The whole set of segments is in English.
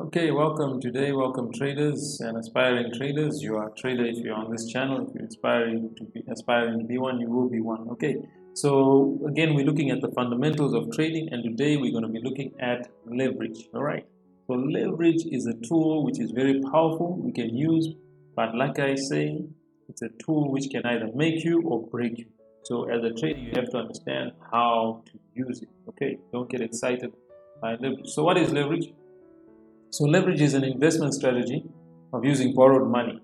Okay, welcome today. Welcome traders and aspiring traders. You are a trader if you're on this channel. If you're aspiring to be one, you will be one. Okay, so again, we're looking at the fundamentals of trading, and today we're going to be looking at leverage. All right, so leverage is a tool which is very powerful. We can use, but like I say, it's a tool which can either make you or break you. So as a trader, you have to understand how to use it. Okay, don't get excited by leverage. So what is leverage? So leverage is an investment strategy of using borrowed money,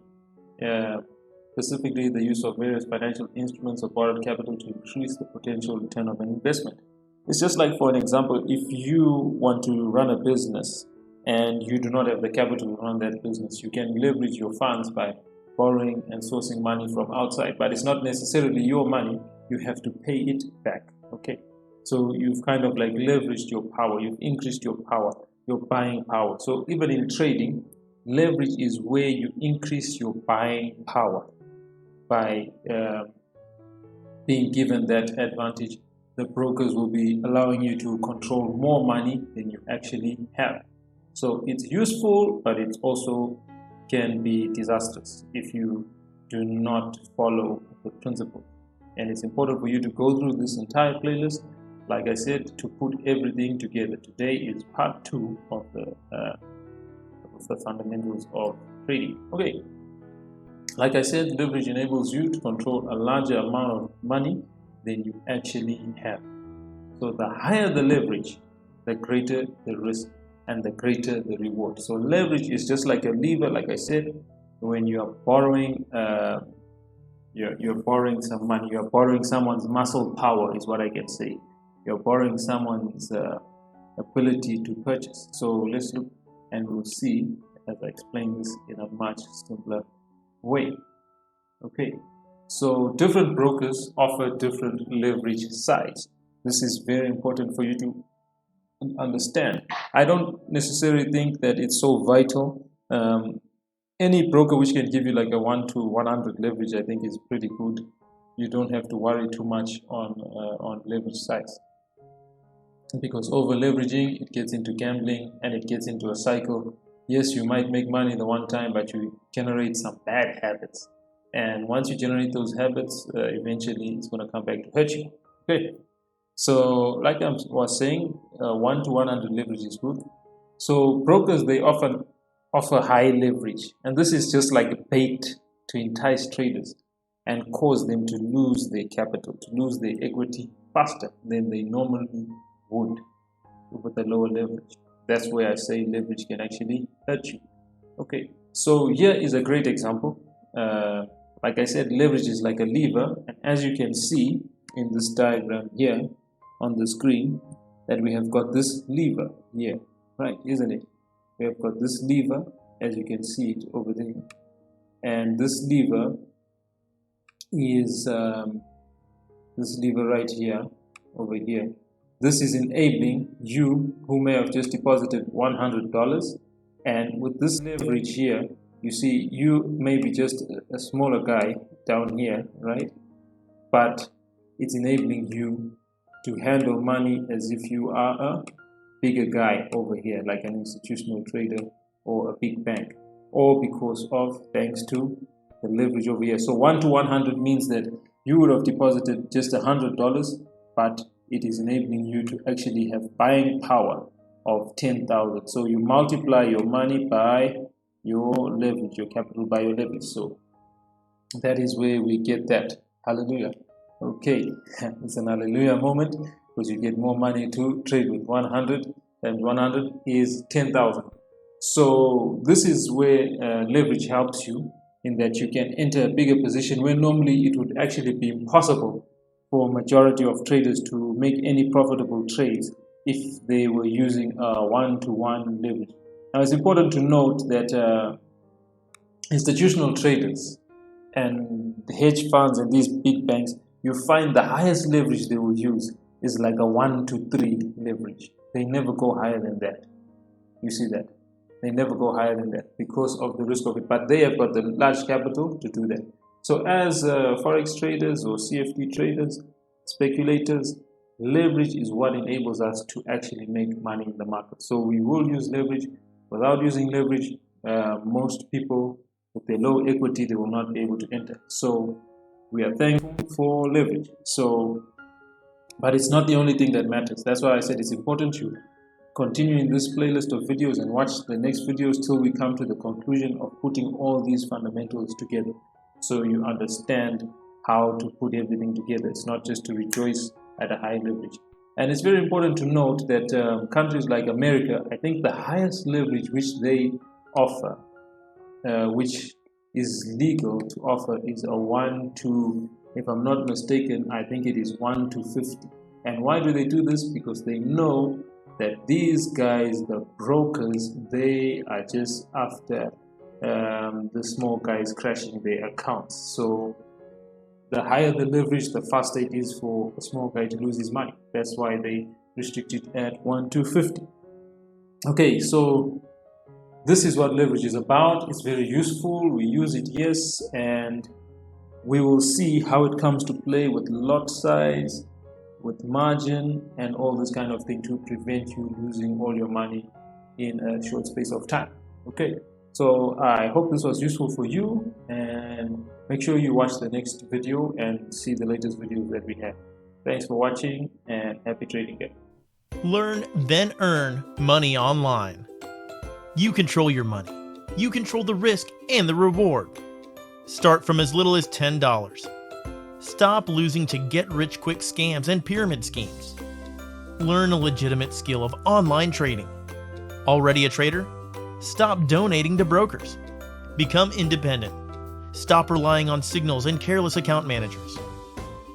specifically the use of various financial instruments or borrowed capital to increase the potential return of an investment. It's just like, for an example, if you want to run a business and you do not have the capital to run that business, you can leverage your funds by borrowing and sourcing money from outside, but it's not necessarily your money. You have to pay it back. Okay, so you've kind of like leveraged your power, you've increased your power, your buying power. So even in trading, leverage is where you increase your buying power by being given that advantage. The brokers will be allowing you to control more money than you actually have. So it's useful, but it also can be disastrous if you do not follow the principle. And it's important for you to go through this entire playlist, like I said, to put everything together. Today is part 2 of the fundamentals of trading. Okay, like I said, leverage enables you to control a larger amount of money than you actually have. So the higher the leverage, the greater the risk and the greater the reward. So leverage is just like a lever, like I said. When you are borrowing, you're borrowing some money. You're borrowing someone's muscle power, is what I can say. You're borrowing someone's ability to purchase. So let's look and we'll see as I explain this in a much simpler way. Okay, so different brokers offer different leverage size. This is very important for you to understand. I don't necessarily think that it's so vital. Any broker which can give you like a 1 to 100 leverage, I think is pretty good. You don't have to worry too much on leverage size, because over leveraging, it gets into gambling and it gets into a cycle. Yes, you might make money the one time, but you generate some bad habits, and once you generate those habits, eventually it's going to come back to hurt you. Okay, so like I was saying, 1 to 100 leverage is good. So brokers, they often offer high leverage, and this is just like a bait to entice traders and cause them to lose their capital, to lose their equity faster than they normally would with the lower leverage. That's where I say leverage can actually hurt you. Okay, so here is a great example. Like I said, leverage is like a lever, and as you can see in this diagram here on the screen, that we have got this lever here, right, isn't it? We have got this lever, as you can see it over there, and this lever is this lever right here, over here. This is enabling you, who may have just deposited $100, and with this leverage here, you see, you may be just a smaller guy down here, right? But it's enabling you to handle money as if you are a bigger guy over here, like an institutional trader or a big bank, all because of, thanks to the leverage over here. So 1 to 100 means that you would have deposited just $100, but it is enabling you to actually have buying power of 10,000. So you multiply your money by your leverage, your capital by your leverage. So that is where we get that. Hallelujah. Okay, it's an hallelujah moment, because you get more money to trade with. 100 and 100 is 10,000. So this is where leverage helps you, in that you can enter a bigger position where normally it would actually be impossible for a majority of traders to make any profitable trades if they were using a 1-to-1 leverage. Now it's important to note that institutional traders and the hedge funds and these big banks, you find the highest leverage they will use is like a 1-to-3 leverage. They never go higher than that. You see that? They never go higher than that because of the risk of it. But they have got the large capital to do that. So as forex traders or CFD traders, speculators, leverage is what enables us to actually make money in the market. So we will use leverage Without using leverage, most people with their low equity, they will not be able to enter. So we are thankful for leverage. But it's not the only thing that matters. That's why I said it's important to continue in this playlist of videos and watch the next videos till we come to the conclusion of putting all these fundamentals together, so you understand how to put everything together. It's not just to rejoice at a high leverage. And it's very important to note that countries like America, I think the highest leverage which they offer, which is legal to offer, is a 1 to, if I'm not mistaken, I think it is 1 to 50. And why do they do this? Because they know that these guys, the brokers, they are just after the small guys crashing their accounts. So the higher the leverage, the faster it is for a small guy to lose his money. That's why they restrict it at 1 to 50. Okay, so this is what leverage is about. It's very useful. We use it, yes, and we will see how it comes to play with lot size, with margin, and all this kind of thing to prevent you losing all your money in a short space of time. Okay, so I hope this was useful for you, and make sure you watch the next video and see the latest videos that we have. Thanks for watching, and happy trading day. Learn, then earn money online. You control your money. You control the risk and the reward. Start from as little as $10. Stop losing to get-rich-quick scams and pyramid schemes. Learn a legitimate skill of online trading. Already a trader? Stop donating to brokers. Become independent. Stop relying on signals and careless account managers.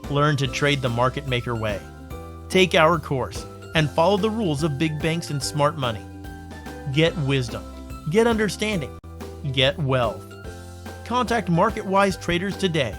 Learn to trade the market maker way. Take our course and follow the rules of big banks and smart money. Get wisdom. Get understanding. Get wealth. Contact MarketWise Traders today.